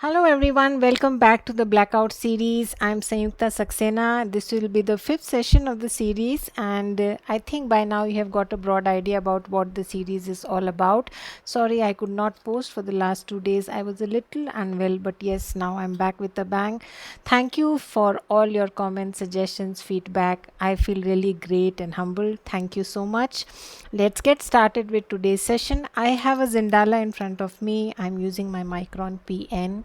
Hello everyone, welcome back to the Blackout series. I'm Sanyukta Saxena. This will be the fifth session of the series, and I think by now you have got a broad idea about what the series is all about. Sorry, I could not post for the last 2 days. I was a little unwell, but yes, now I'm back with a bang. Thank you for all your comments, suggestions, feedback. I feel really great and humbled. Thank you so much. Let's get started with today's session. I have a Zentangle in front of me. I'm using my Micron PN,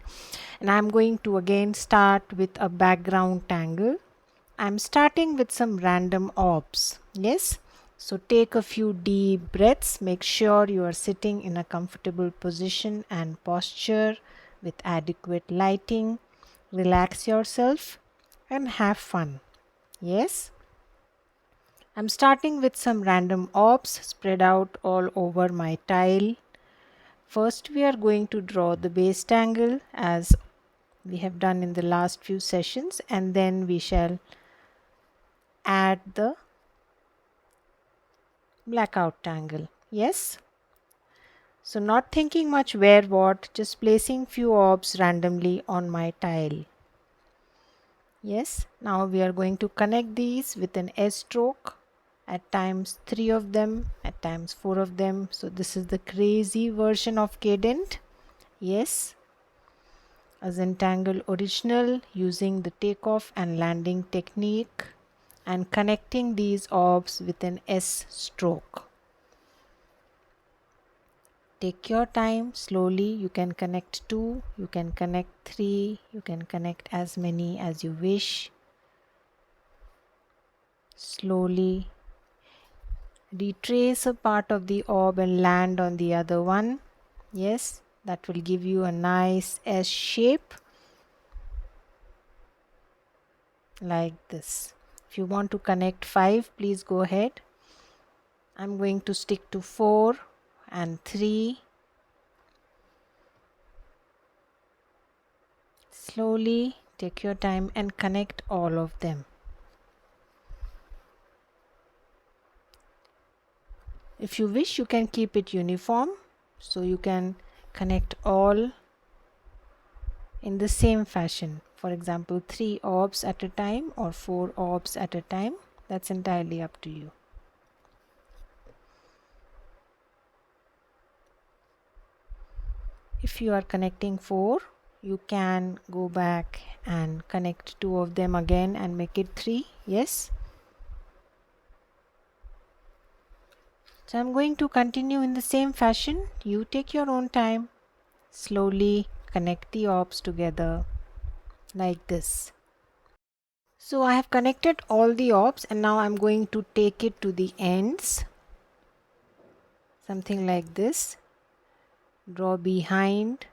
and I'm going to again start with a background tangle. I'm starting with some random orbs. Yes, so take a few deep breaths. Make sure you are sitting in a comfortable position and posture with adequate lighting. Relax yourself and have fun. Yes, I'm starting with some random orbs spread out all over my tile. First, we are going to draw the base tangle as we have done in the last few sessions, and then we shall add the blackout tangle. Yes, so not thinking much where what, just placing few orbs randomly on my tile. Yes, now we are going to connect these with an S stroke, at times 3 of them, at times 4 of them. So this is the crazy version of cadent. Yes, a Zentangle original using the takeoff and landing technique and connecting these orbs with an S stroke. Take your time, slowly. You can connect 2, you can connect 3, you can connect as many as you wish. Slowly retrace a part of the orb and land on the other one. Yes, that will give you a nice S shape like this. If you want to connect 5, please go ahead. I'm going to stick to 4 and 3. Slowly take your time and connect all of them. If you wish, you can keep it uniform, so you can connect all in the same fashion. For example, 3 orbs at a time or 4 orbs at a time. That's entirely up to you. If you are connecting 4, you can go back and connect 2 of them again and make it 3. Yes. So I'm going to continue in the same fashion. You take your own time. Slowly connect the orbs together like this. So I have connected all the orbs, and now I'm going to take it to the ends. Something like this. Draw behind.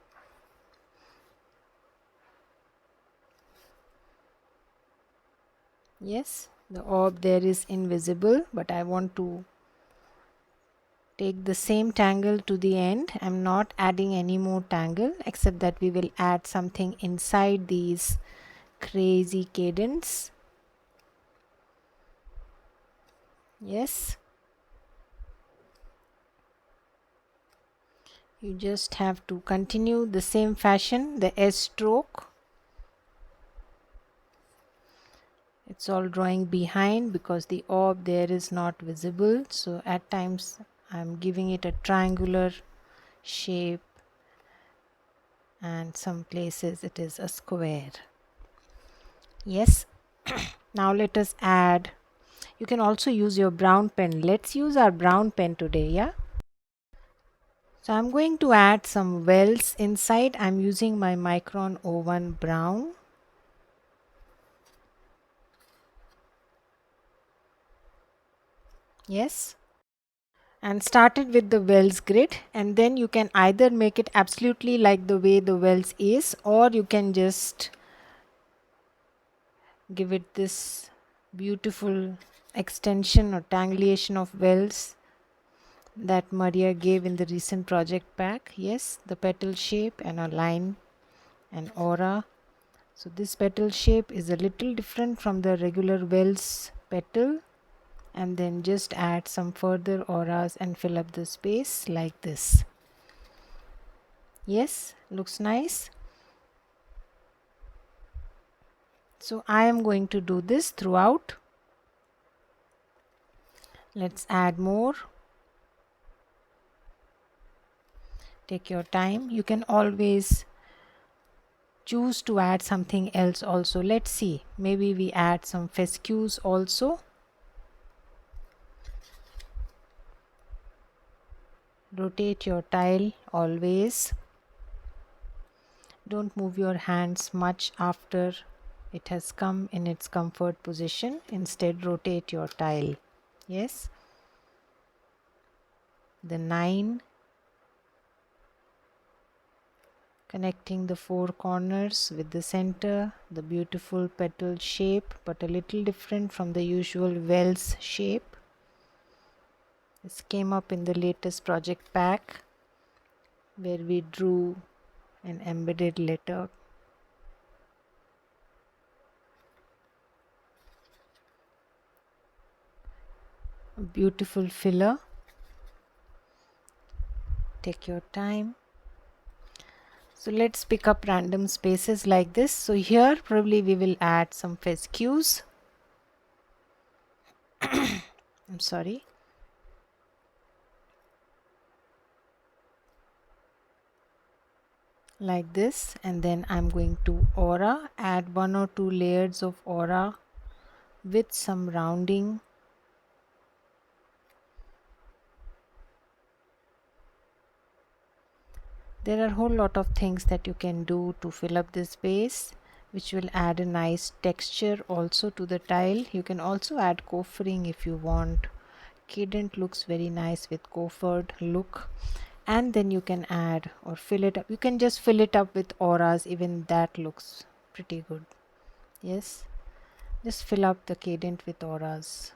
Yes, the orb there is invisible, but I want to take the same tangle to the end. I'm not adding any more tangle, except that we will add something inside these crazy cadents. Yes, you just have to continue the same fashion, the S stroke. It's all drawing behind because the orb there is not visible, so at times I'm giving it a triangular shape, and some places it is a square. Yes. Now let us add. You can also use your brown pen. Let's use our brown pen today. Yeah, so I'm going to add some wells inside. I'm using my Micron 01 brown. Yes, and started with the wells grid, and then you can either make it absolutely like the way the wells is, or you can just give it this beautiful extension or tangulation of wells that Maria gave in the recent project pack. Yes, the petal shape and a line and aura. So this petal shape is a little different from the regular wells petal, and then just add some further auras and fill up the space like this. Yes, looks nice. So I am going to do this throughout. Let's add more. Take your time. You can always choose to add something else also. Let's see. Maybe we add some fescues also. Rotate your tile always. Don't move your hands much after it has come in its comfort position. Instead, rotate your tile. Yes. The 9, connecting the 4 corners with the center, the beautiful petal shape, but a little different from the usual wells shape. This came up in the latest project pack where we drew an embedded letter. A beautiful filler. Take your time. So let's pick up random spaces like this. So here probably we will add some fescues. I'm sorry. Like this, and then I'm going to aura, add 1 or 2 layers of aura with some rounding. There are a whole lot of things that you can do to fill up this space, which will add a nice texture also to the tile. You can also add coffering if you want. Cadent looks very nice with coffered look. And then you can add or fill it up. You can just fill it up with auras. Even that looks pretty good. Yes, just fill up the cadent with auras.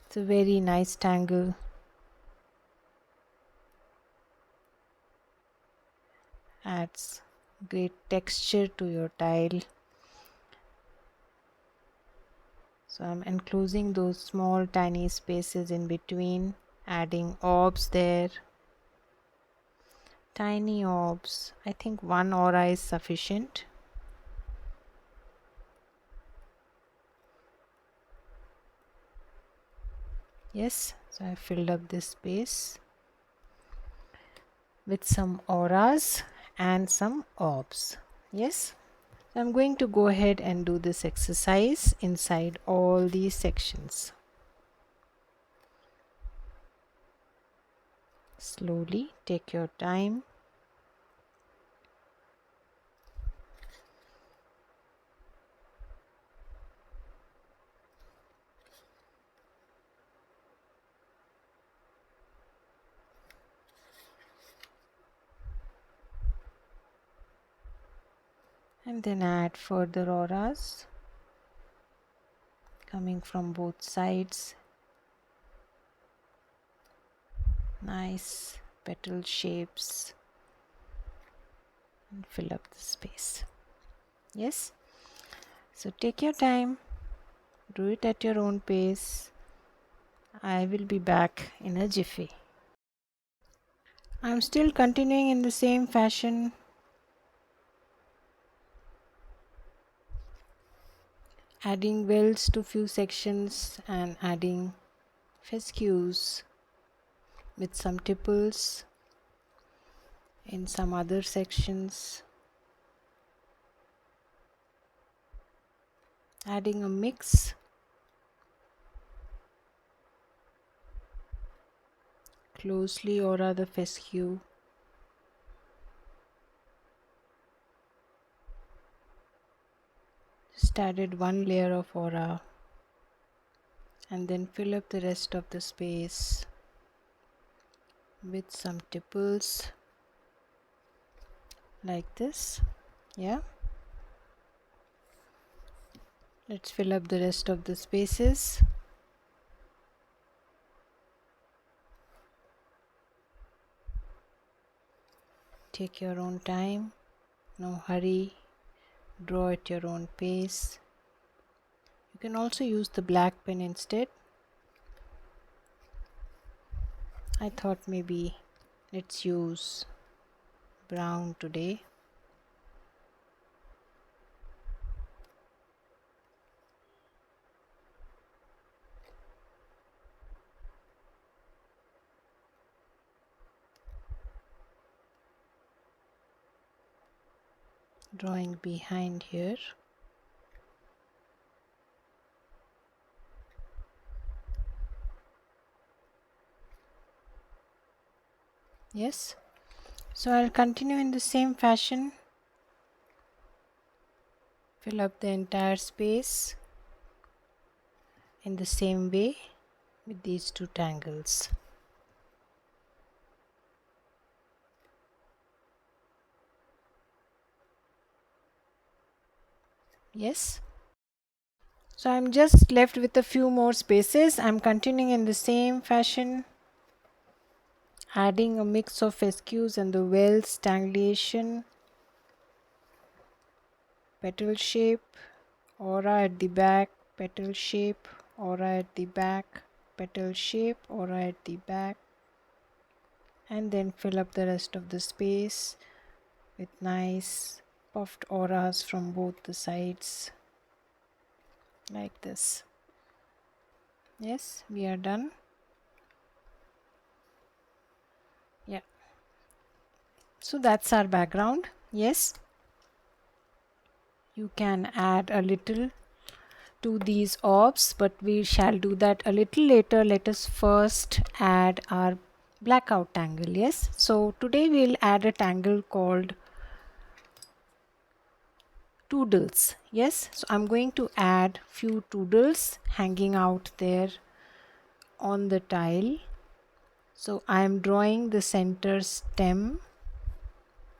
It's a very nice tangle. Adds great texture to your tile. So I'm enclosing those small tiny spaces in between, adding orbs there. Tiny orbs. I think 1 aura is sufficient. Yes, so I filled up this space with some auras and some orbs. Yes, so I'm going to go ahead and do this exercise inside all these sections. Slowly, take your time. And then add further auras coming from both sides. Nice petal shapes, and fill up the space. Yes, so take your time, do it at your own pace. I will be back in a jiffy. I'm still continuing in the same fashion. Adding wells to few sections and adding fescues with some tipples in some other sections. Adding a mix. Closely aura the fescue. Just added 1 layer of aura and then fill up the rest of the space with some tipples like this. Yeah, let's fill up the rest of the spaces. Take your own time, no hurry, draw at your own pace. You can also use the black pen instead. I thought maybe let's use brown today. drawing behind here. Yes, so I'll continue in the same fashion, fill up the entire space in the same way with these two tangles. Yes, so I'm just left with a few more spaces. I'm continuing in the same fashion, adding a mix of fescues and the wells, tangulation, petal shape, aura at the back, petal shape, aura at the back, petal shape, aura at the back, and then fill up the rest of the space with nice puffed auras from both the sides, like this. Yes, we are done. Yeah, so that's our background. Yes, you can add a little to these orbs, but we shall do that a little later. Let us first add our blackout tangle. Yes, so today we'll add a tangle called toodles. Yes, so I'm going to add few toodles hanging out there on the tile. So I am drawing the center stem.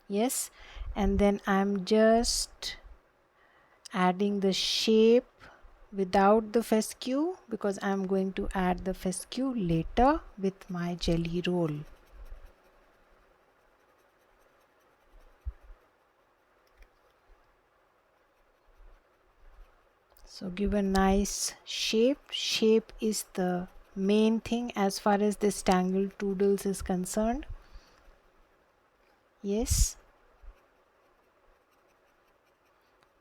Yes, and then I'm just adding the shape without the fescue, because I'm going to add the fescue later with my jelly roll. So give a nice shape. Shape is the main thing as far as this tangle toodles is concerned. Yes,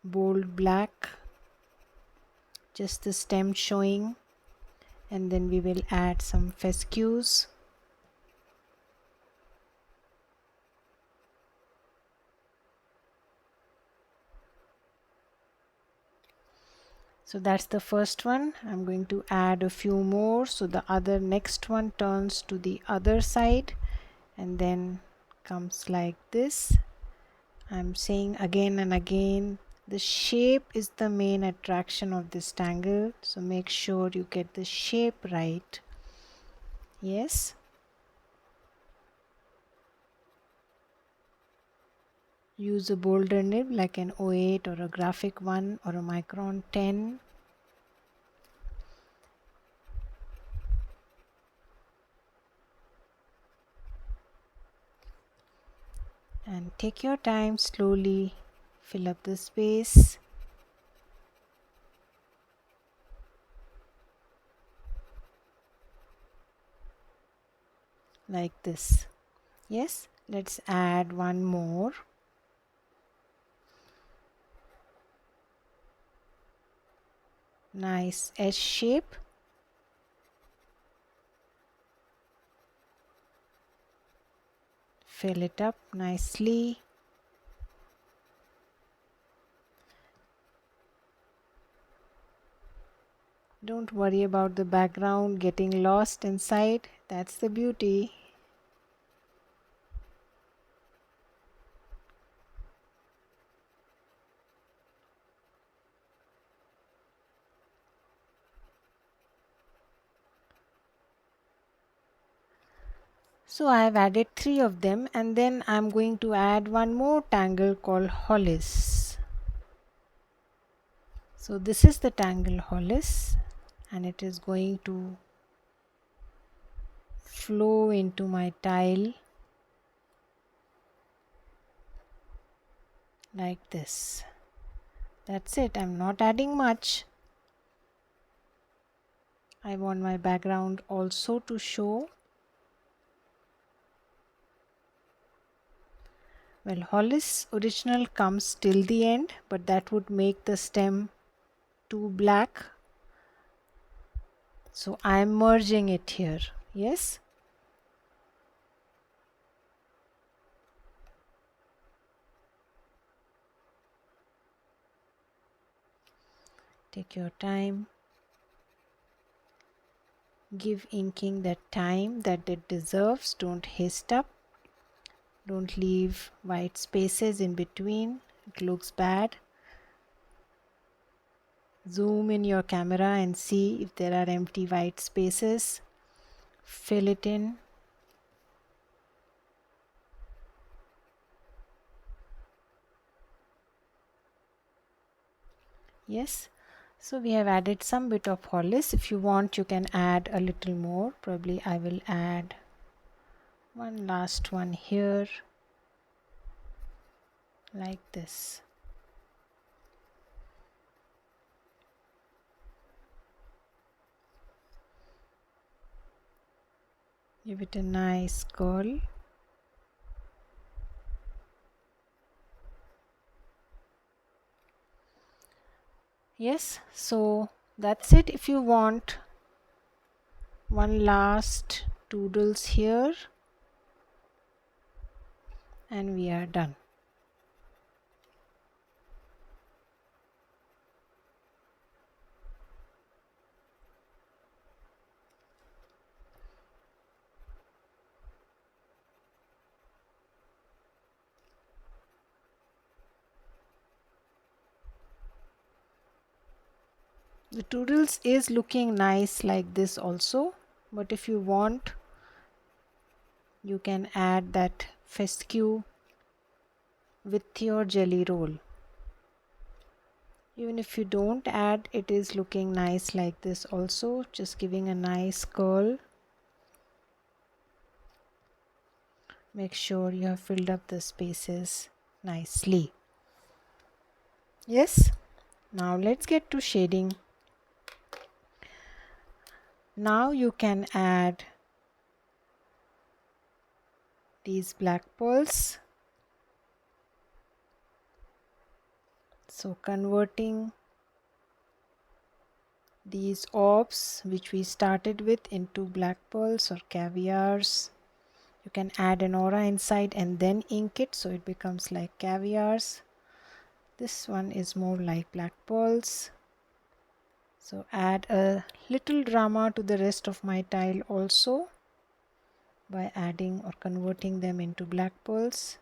bold black, just the stem showing, and then we will add some fescues. So that's the first one. I'm going to add a few more, so the other next one turns to the other side and then comes like this. I'm saying again and again, the shape is the main attraction of this tangle, so make sure you get the shape right. Yes, use a bolder nib like an 08 or a graphic 1 or a micron 10. And take your time, slowly fill up the space. Like this. Yes, let's add one more. Nice S shape. Fill it up nicely. Don't worry about the background getting lost inside. That's the beauty. So I have added 3 of them, and then I'm going to add one more tangle called Hollis. So this is the tangle Hollis, and it is going to flow into my tile like this. That's it. I'm not adding much. I want my background also to show. Well, Hollis original comes till the end, but that would make the stem too black. So I am merging it here. Yes. Take your time. Give inking that time that it deserves. Don't haste up. Don't leave white spaces in between. It looks bad. Zoom in your camera and see if there are empty white spaces. Fill it in. Yes, so we have added some bit of hollis. If you want, you can add a little more. Probably I will add one last one here, like this. Give it a nice curl. Yes, so that's it. If you want one last doodles here, and we are done. The doodles is looking nice like this also, but if you want, you can add that fescue with your jelly roll. Even if you don't add, it is looking nice like this also, just giving a nice curl. Make sure you have filled up the spaces nicely. Yes, now let's get to shading. Now you can add these black pearls. So converting these orbs which we started with into black pearls or caviars. You can add an aura inside and then ink it so it becomes like caviars. This one is more like black pearls. So add a little drama to the rest of my tile also by adding or converting them into black pearls.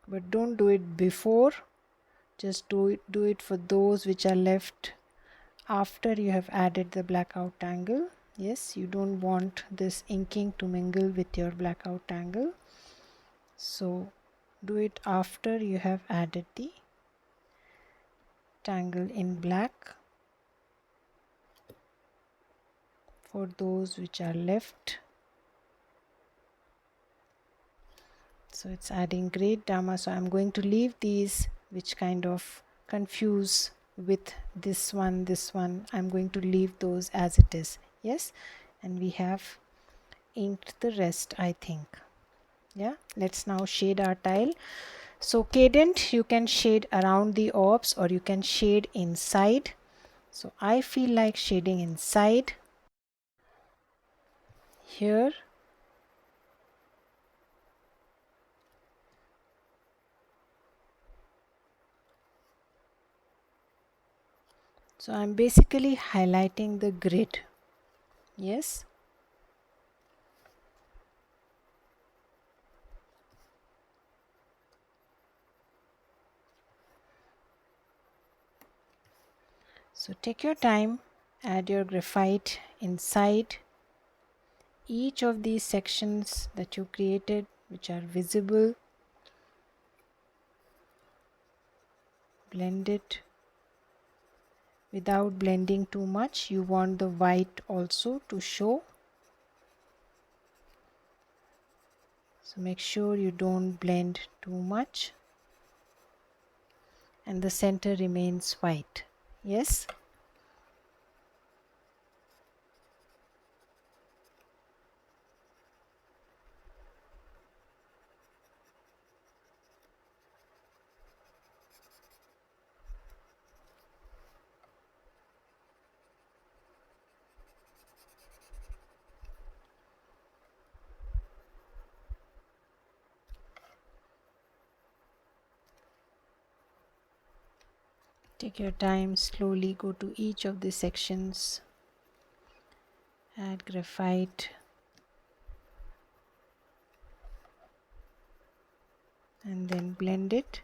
But don't do it before, just do it for those which are left after you have added the blackout tangle. Yes, you don't want this inking to mingle with your blackout tangle, so do it after you have added the tangle in black for those which are left. So it's adding great drama, so I'm going to leave these which kind of confuse with this one. I'm going to leave those as it is. Yes, and we have inked the rest, I think. Yeah, let's now shade our tile. So cadent, you can shade around the orbs or you can shade inside. So I feel like shading inside here. So I'm basically highlighting the grid. Yes. So take your time, add your graphite inside each of these sections that you created which are visible. Blend it without blending too much. You want the white also to show. So make sure you don't blend too much and the center remains white. Yes. Take your time, slowly go to each of the sections, add graphite, and then blend it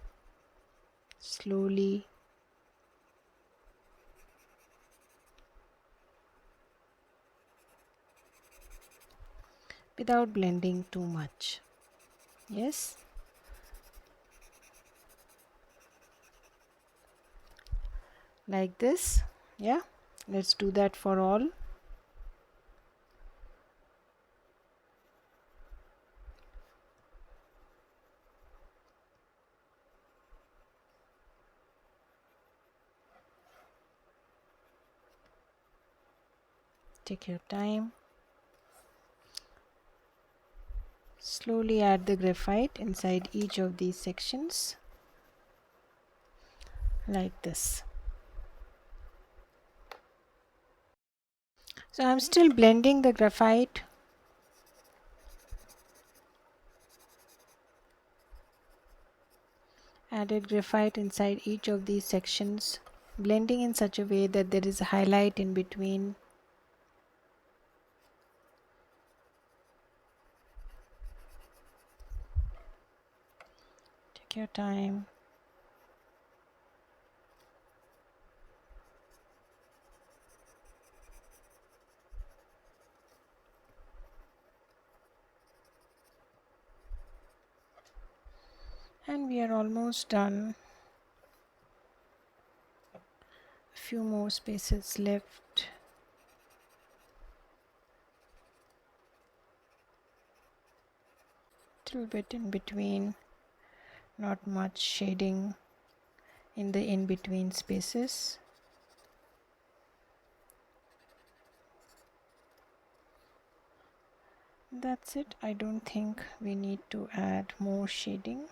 slowly. Without blending too much. Yes, like this. Yeah, let's do that for all. Take your time. Slowly add the graphite inside each of these sections, like this. So I'm still blending the graphite. Added graphite inside each of these sections, blending in such a way that there is a highlight in between. Take your time. And we are almost done. A few more spaces left. Little bit in between, not much shading in the in-between spaces. That's it. I don't think we need to add more shading.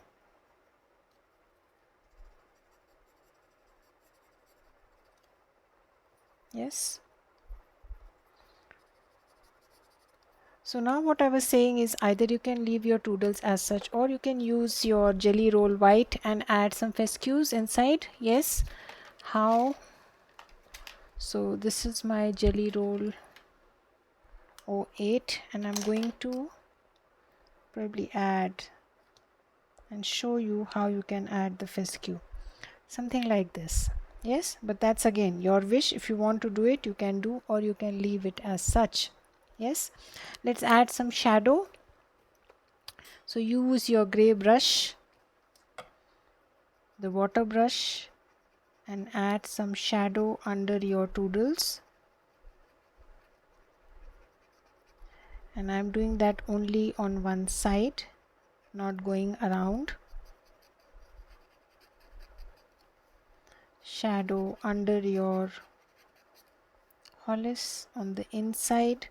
Yes. So now what I was saying is either you can leave your doodles as such, or you can use your jelly roll white and add some fescues inside. Yes. How? So this is my jelly roll 08, and I'm going to probably add and show you how you can add the fescue. Something like this. Yes, but that's again your wish. If you want to do it, you can do, or you can leave it as such. Yes. Let's add some shadow. So use your gray brush, the water brush, and add some shadow under your doodles. And I'm doing that only on one side, not going around. Shadow under your hollis on the inside.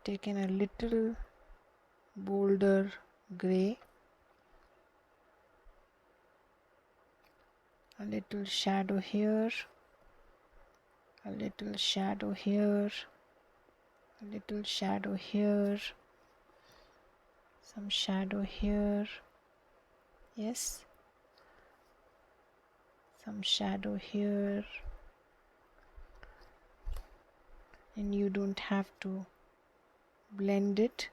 Taken a little bolder gray, a little shadow here, a little shadow here, a little shadow here, some shadow here. Yes, some shadow here, and you don't have to blend it.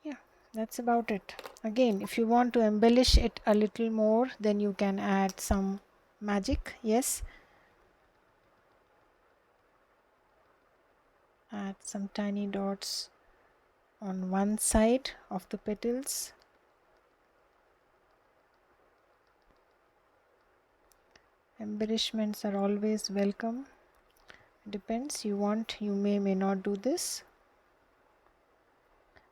Yeah, that's about it. Again, if you want to embellish it a little more, then you can add some magic. Yes, add some tiny dots on one side of the petals. Embellishments are always welcome. Depends, you want, you may not do this.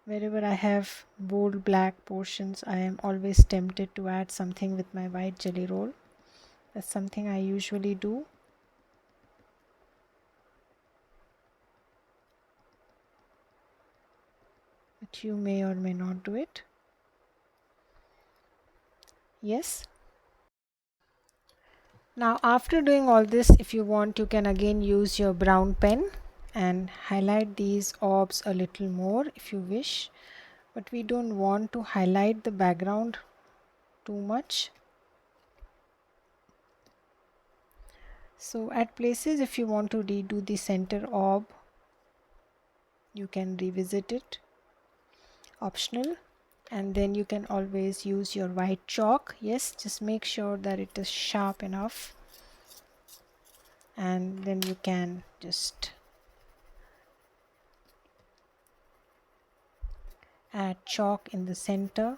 Wherever I have bold black portions, I am always tempted to add something with my white jelly roll. That's something I usually do. But you may or may not do it. Yes. Now after doing all this, if you want, you can again use your brown pen and highlight these orbs a little more if you wish, but we don't want to highlight the background too much. So at places, if you want to redo the center orb, you can revisit it, optional. And then you can always use your white chalk. Yes, just make sure that it is sharp enough, and then you can just add chalk in the center.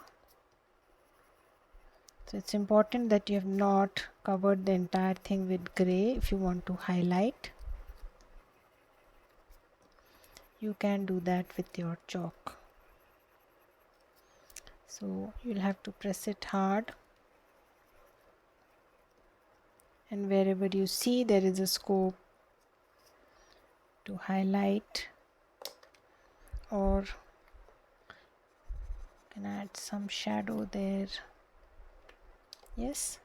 So it's important that you have not covered the entire thing with gray. If you want to highlight, you can do that with your chalk. So you'll have to press it hard, and wherever you see there is a scope to highlight, or you can add some shadow there. Yes,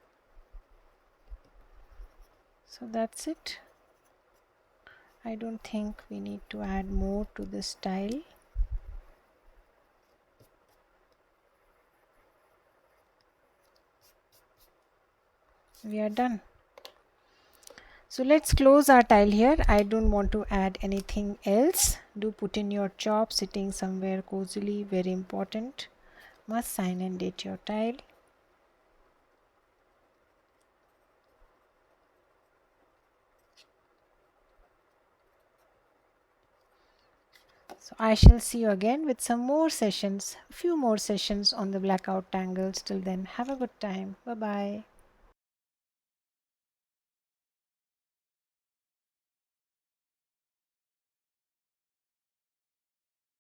so that's it. I don't think we need to add more to this style. We are done. So let's close our tile here. I don't want to add anything else. Do put in your chop sitting somewhere cozily, very important. Must sign and date your tile. So I shall see you again with some more sessions, a few more sessions on the blackout tangles. Till then, have a good time. Bye bye.